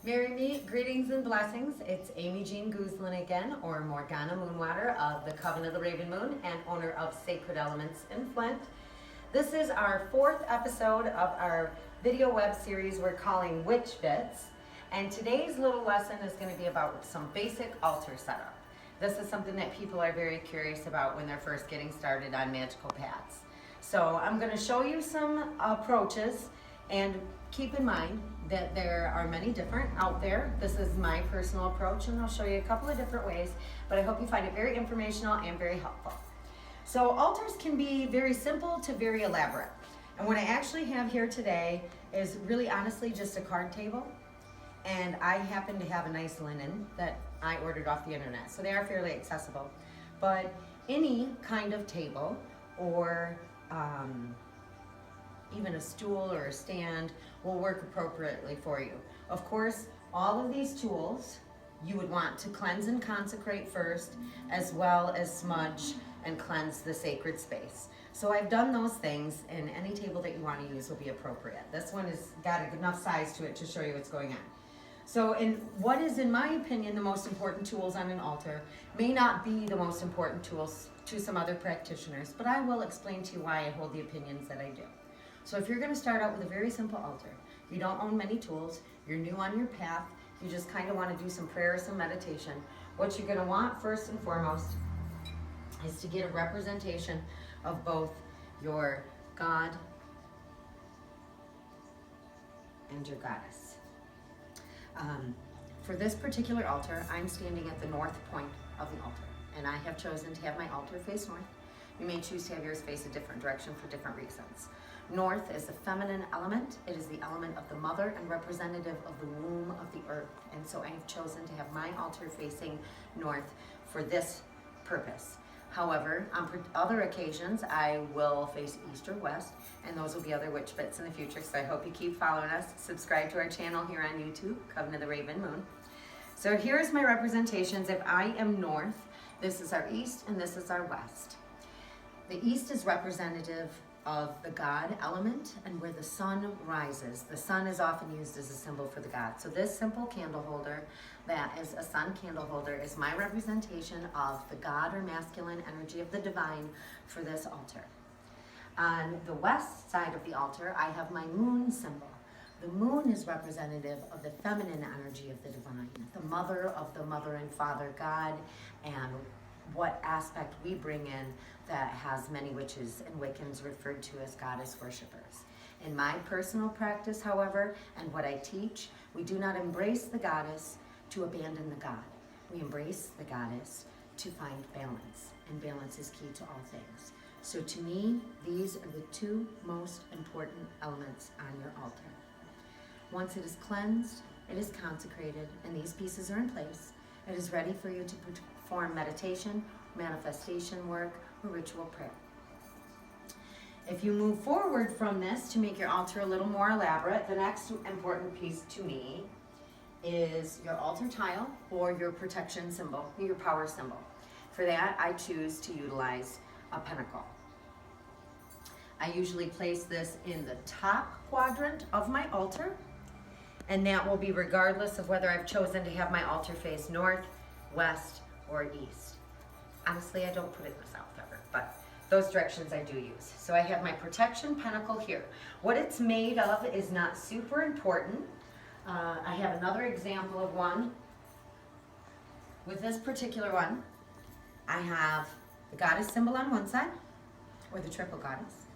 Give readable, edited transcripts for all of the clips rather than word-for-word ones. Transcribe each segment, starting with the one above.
Greetings and blessings. It's Amy Jean Gooslin again, or Morgana Moonwater of the Coven of the Raven Moon and owner of Sacred Elements in Flint. This is our 4th episode of our video web series we're calling Witch Bits. And today's little lesson is going to be about some basic altar setup. This is something that people are very curious about when they're first getting started on magical paths. So I'm going to show you some approaches, and keep in mind that there are many different out there. This is my personal approach, and I'll show you a couple of different ways, but I hope you find it very informational and very helpful. So altars can be very simple to very elaborate. And what I actually have here today is really honestly just a card table, and I happen to have a nice linen that I ordered off the internet, so they are fairly accessible. But any kind of table or even a stool or a stand will work appropriately for you. Of course, all of these tools you would want to cleanse and consecrate first, as well as smudge and cleanse the sacred space. So I've done those things, and any table that you want to use will be appropriate. This one has got enough size to it to show you what's going on. So what is, in my opinion, the most important tools on an altar may not be the most important tools to some other practitioners, but I will explain to you why I hold the opinions that I do. So if you're going to start out with a very simple altar, you don't own many tools, you're new on your path, you just kind of want to do some prayer or some meditation, what you're going to want first and foremost is to get a representation of both your God and your goddess. For this particular altar, I'm standing at the north point of the altar, and I have chosen to have my altar face north. You may choose to have yours face a different direction for different reasons. North is the feminine element. It is the element of the mother and representative of the womb of the earth. And so I have chosen to have my altar facing north for this purpose. However, on other occasions, I will face east or west, and those will be other witch bits in the future. So I hope you keep following us. Subscribe to our channel here on YouTube, Coven of the Raven Moon. So here's my representations. If I am north, this is our east and this is our west. The east is representative of the God element and where the sun rises. The sun is often used as a symbol for the God. So this simple candle holder that is a sun candle holder is my representation of the God or masculine energy of the divine for this altar. On the west side of the altar, I have my moon symbol. The moon is representative of the feminine energy of the divine, the mother of the mother and father God, and what aspect we bring in that has many witches and Wiccans referred to as goddess worshipers. In my personal practice, however, and what I teach, we do not embrace the goddess to abandon the God. We embrace the goddess to find balance, and balance is key to all things. So to me, these are the two most important elements on your altar. Once it is cleansed, it is consecrated, and these pieces are in place, it is ready for you to perform meditation, manifestation work, or ritual prayer. If you move forward from this to make your altar a little more elaborate, the next important piece to me is your altar tile or your protection symbol, your power symbol. For that, I choose to utilize a pentacle. I usually place this in the top quadrant of my altar, and that will be regardless of whether I've chosen to have my altar face north, west, or east. Honestly, I don't put it in the south ever, but those directions I do use. So I have my protection pentacle here. What it's made of is not super important. I have another example of one. With this particular one, I have the goddess symbol on one side, or the triple goddess,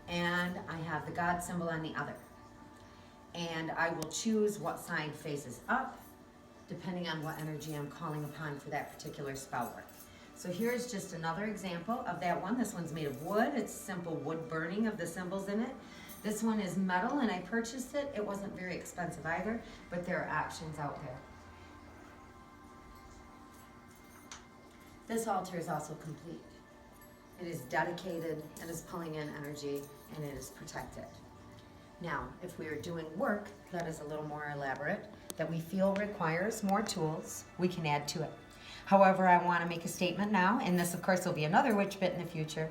and I have the God symbol on the other. And I will choose what side faces up, depending on what energy I'm calling upon for that particular spell work. So here's just another example of that one. This one's made of wood. It's simple wood burning of the symbols in it. This one is metal, and I purchased it. It wasn't very expensive either, but there are options out there. This altar is also complete. It is dedicated, it is pulling in energy, and it is protected. Now, if we are doing work that is a little more elaborate, that we feel requires more tools, we can add to it. However, I want to make a statement now, and this of course will be another witch bit in the future,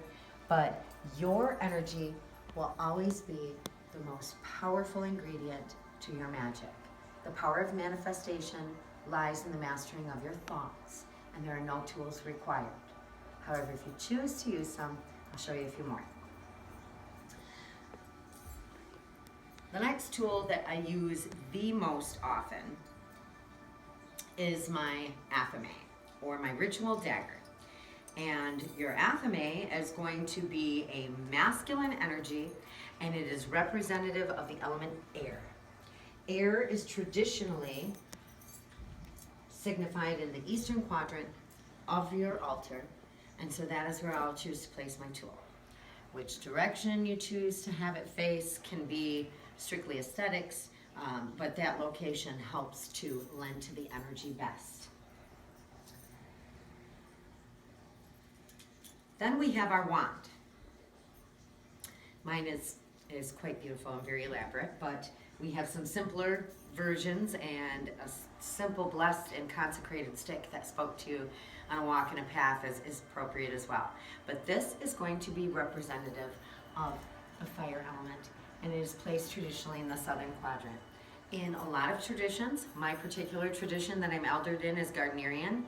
but your energy will always be the most powerful ingredient to your magic. The power of manifestation lies in the mastering of your thoughts, and there are no tools required. However, if you choose to use some, I'll show you a few more. The next tool that I use the most often is my athame, or my ritual dagger. And your athame is going to be a masculine energy, and it is representative of the element air. Air is traditionally signified in the eastern quadrant of your altar, and so that is where I'll choose to place my tool. Which direction you choose to have it face can be strictly aesthetics, but that location helps to lend to the energy best. Then we have our wand. Mine is quite beautiful and very elaborate, but we have some simpler versions and a simple blessed and consecrated stick that spoke to you on a walk in a path is appropriate as well. But this is going to be representative of the fire element, and it is placed traditionally in the southern quadrant. In a lot of traditions, my particular tradition that I'm eldered in is Gardnerian.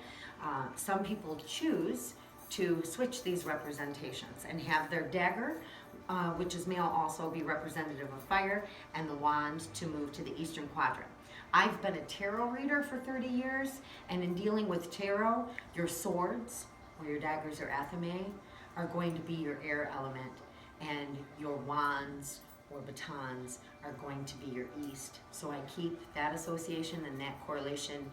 Some people choose to switch these representations and have their dagger, which is male, also be representative of fire, and the wand to move to the eastern quadrant. I've been a tarot reader for 30 years, and in dealing with tarot, your swords, or your daggers or athame, are going to be your air element, and your wands or batons are going to be your east. So I keep that association and that correlation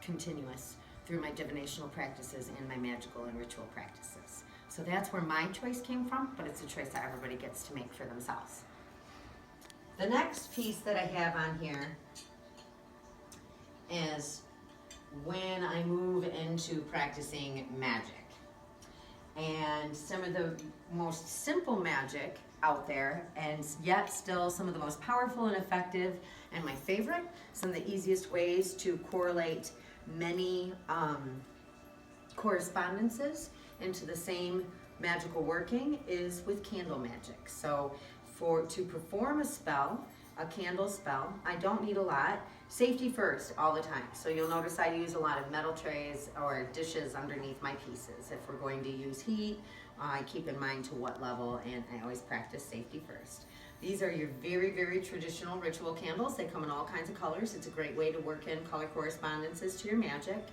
continuous through my divinational practices and my magical and ritual practices. So that's where my choice came from, but it's a choice that everybody gets to make for themselves. The next piece that I have on here is when I move into practicing magic. And some of the most simple magic out there, and yet still some of the most powerful and effective, and my favorite, some of the easiest ways to correlate many correspondences into the same magical working is with candle magic. So to perform a spell, a candle spell, I don't need a lot. Safety first all the time. So you'll notice I use a lot of metal trays or dishes underneath my pieces. If we're going to use heat, I keep in mind to what level, and I always practice safety first. These are your very, very traditional ritual candles. They come in all kinds of colors. It's a great way to work in color correspondences to your magic.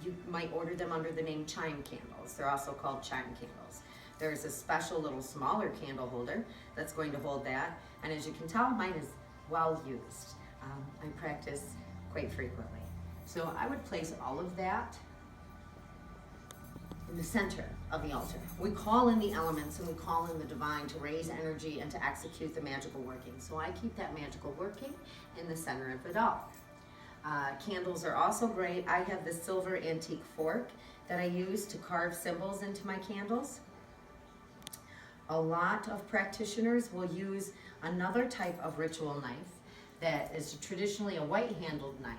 You might order them under the name chime candles. They're also called chime candles. There's a special little smaller candle holder that's going to hold that. And as you can tell, mine is well used. I practice quite frequently. So I would place all of that in the center of the altar. We call in the elements and we call in the divine to raise energy and to execute the magical working. So I keep that magical working in the center of it all. Candles are also great. I have this silver antique fork that I use to carve symbols into my candles. A lot of practitioners will use another type of ritual knife that is traditionally a white-handled knife.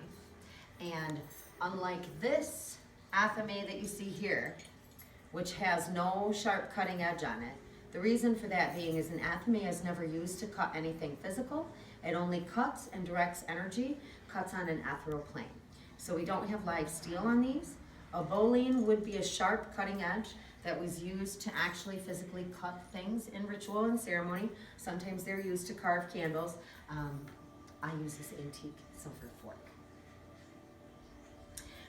And unlike this athame that you see here, which has no sharp cutting edge on it, the reason for that being is an athame is never used to cut anything physical. It only cuts and directs energy, cuts on an ethereal plane. So we don't have live steel on these. A bowline would be a sharp cutting edge that was used to actually physically cut things in ritual and ceremony. Sometimes they're used to carve candles. I use this antique silver fork.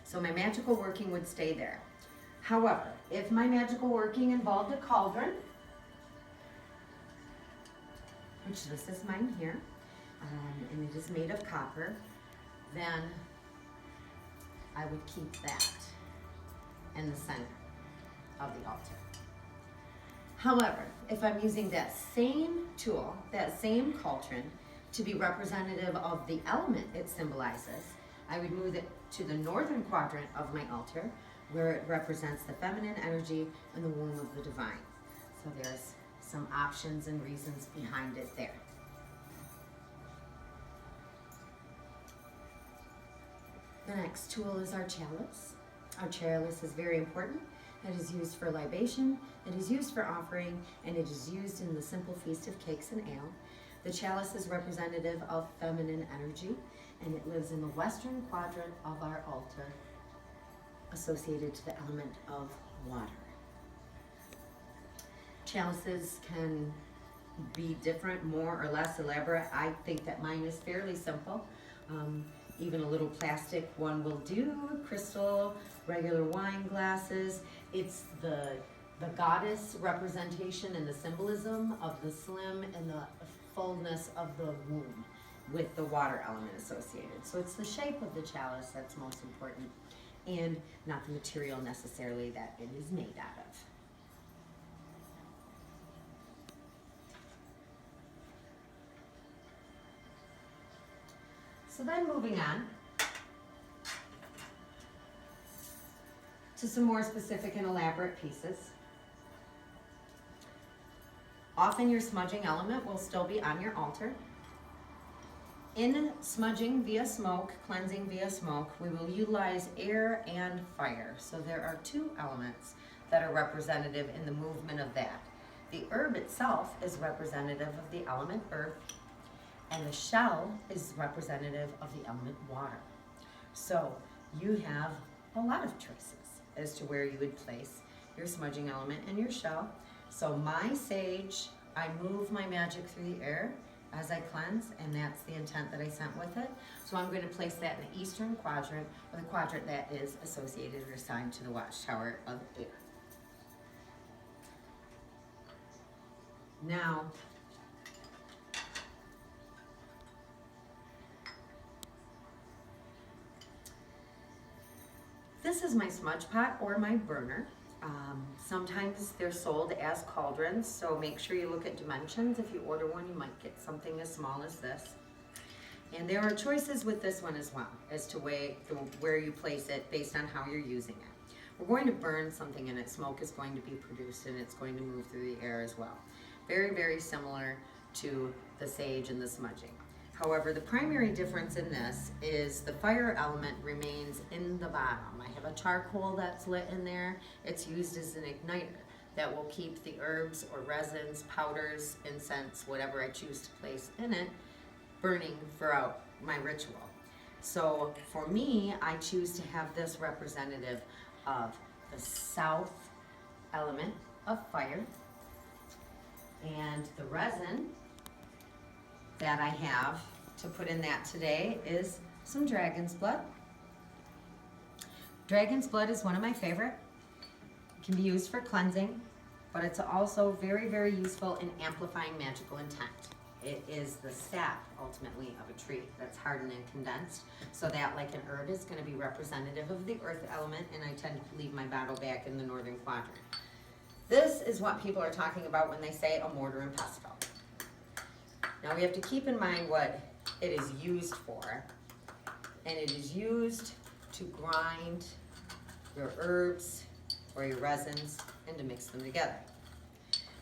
So my magical working would stay there. However, if my magical working involved a cauldron, which this is mine here, and it is made of copper, then I would keep that in the center of the altar. However, if I'm using that same tool, that same cauldron, to be representative of the element it symbolizes, I would move it to the northern quadrant of my altar, where it represents the feminine energy and the womb of the divine. So there's some options and reasons behind it there. The next tool is our chalice. Our chalice is very important. It is used for libation, it is used for offering, and it is used in the simple feast of cakes and ale. The chalice is representative of feminine energy, and it lives in the western quadrant of our altar, associated to the element of water. Chalices can be different, more or less elaborate. I think that mine is fairly simple. Even a little plastic one will do, crystal, regular wine glasses. It's the goddess representation and the symbolism of the slim and the fullness of the womb with the water element associated. So it's the shape of the chalice that's most important, and not the material necessarily that it is made out of. So then moving on to some more specific and elaborate pieces. Often your smudging element will still be on your altar. In smudging via smoke, cleansing via smoke, we will utilize air and fire. So there are two elements that are representative in the movement of that. The herb itself is representative of the element earth, and the shell is representative of the element water. So you have a lot of choices as to where you would place your smudging element and your shell. So my sage, I move my magic through the air as I cleanse, and that's the intent that I sent with it. So I'm going to place that in the eastern quadrant, or the quadrant that is associated or assigned to the watchtower of air. Now, this is my smudge pot or my burner. Sometimes they're sold as cauldrons, so make sure you look at dimensions. If you order one, you might get something as small as this. And there are choices with this one as well, as to where you place it based on how you're using it. We're going to burn something in it. Smoke is going to be produced, and it's going to move through the air as well. Very, very similar to the sage and the smudging. However, the primary difference in this is the fire element remains in the bottom. I have a charcoal that's lit in there. It's used as an igniter that will keep the herbs or resins, powders, incense, whatever I choose to place in it, burning throughout my ritual. So for me, I choose to have this representative of the south element of fire, and the resin that I have to put in that today is some dragon's blood. Dragon's blood is one of my favorite. It can be used for cleansing, but it's also very, very useful in amplifying magical intent. It is the sap, ultimately, of a tree that's hardened and condensed, so that, like an herb, is going to be representative of the earth element, and I tend to leave my bottle back in the northern quadrant. This is what people are talking about when they say a mortar and pestle. Now we have to keep in mind what it is used for, and it is used to grind your herbs or your resins and to mix them together.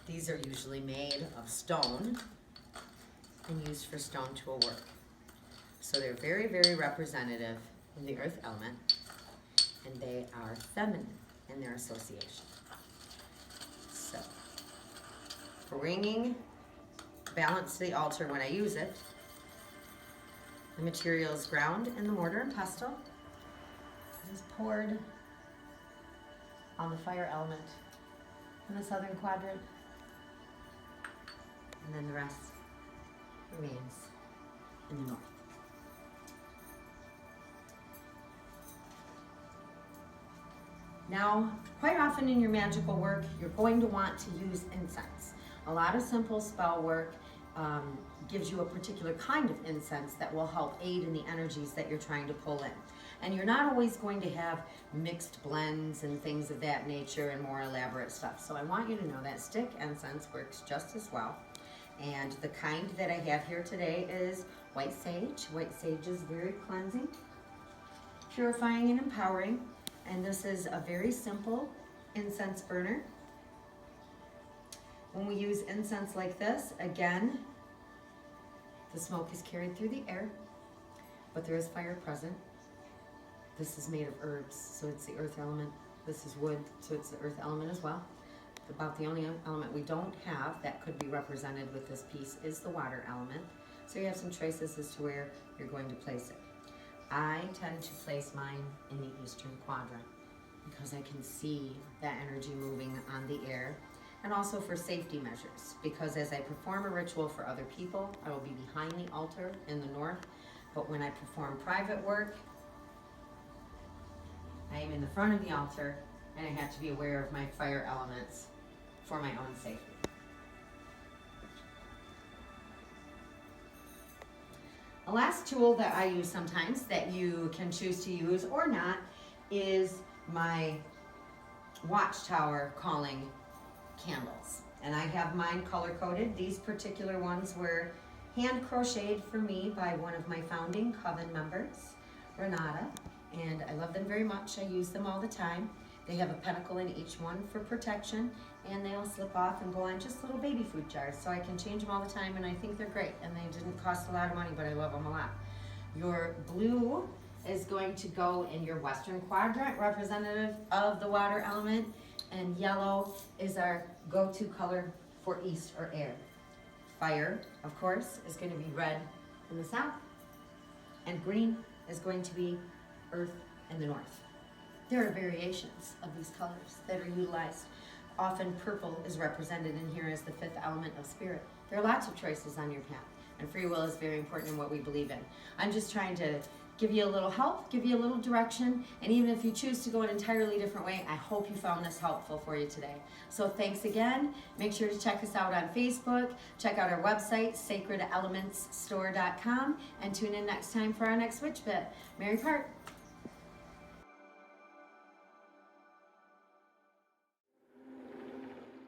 These are usually made of stone and used for stone tool work. So they're very, very representative of the earth element, and they are feminine in their association. So, bringing balance to the altar when I use it, the material is ground in the mortar and pestle. It is poured on the fire element in the southern quadrant, and then the rest remains in the north. Now, quite often in your magical work, you're going to want to use incense. A lot of simple spell work gives you a particular kind of incense that will help aid in the energies that you're trying to pull in. And you're not always going to have mixed blends and things of that nature and more elaborate stuff. So I want you to know that stick incense works just as well. And the kind that I have here today is white sage. White sage is very cleansing, purifying, and empowering. And this is a very simple incense burner. When we use incense like this, again, the smoke is carried through the air, but there is fire present. This is made of herbs, so it's the earth element. This is wood, so it's the earth element as well. About the only element we don't have that could be represented with this piece is the water element. So you have some choices as to where you're going to place it. I tend to place mine in the eastern quadrant because I can see that energy moving on the air, and also for safety measures, because as I perform a ritual for other people, I will be behind the altar in the north, but when I perform private work, I am in the front of the altar, and I have to be aware of my fire elements for my own safety. The last tool that I use sometimes that you can choose to use or not is my watchtower calling candles. And I have mine color coded. These particular ones were hand crocheted for me by one of my founding Coven members, Renata, and I love them very much. I use them all the time. They have a pentacle in each one for protection, and they'll slip off and go on just little baby food jars, so I can change them all the time, and I think they're great, and they didn't cost a lot of money, but I love them a lot. Your blue is going to go in your western quadrant, representative of the water element, and yellow is our go-to color for east or air. Fire, of course, is going to be red in the south, and green is going to be earth in the north. There are variations of these colors that are utilized. Often purple is represented in here as the fifth element of spirit. There are lots of choices on your path, and free will is very important in what we believe in. I'm just trying to give you a little help, give you a little direction, and even if you choose to go an entirely different way, I hope you found this helpful for you today. So thanks again. Make sure to check us out on Facebook, check out our website, sacredelementsstore.com, and tune in next time for our next Witch Bit. Merry Part.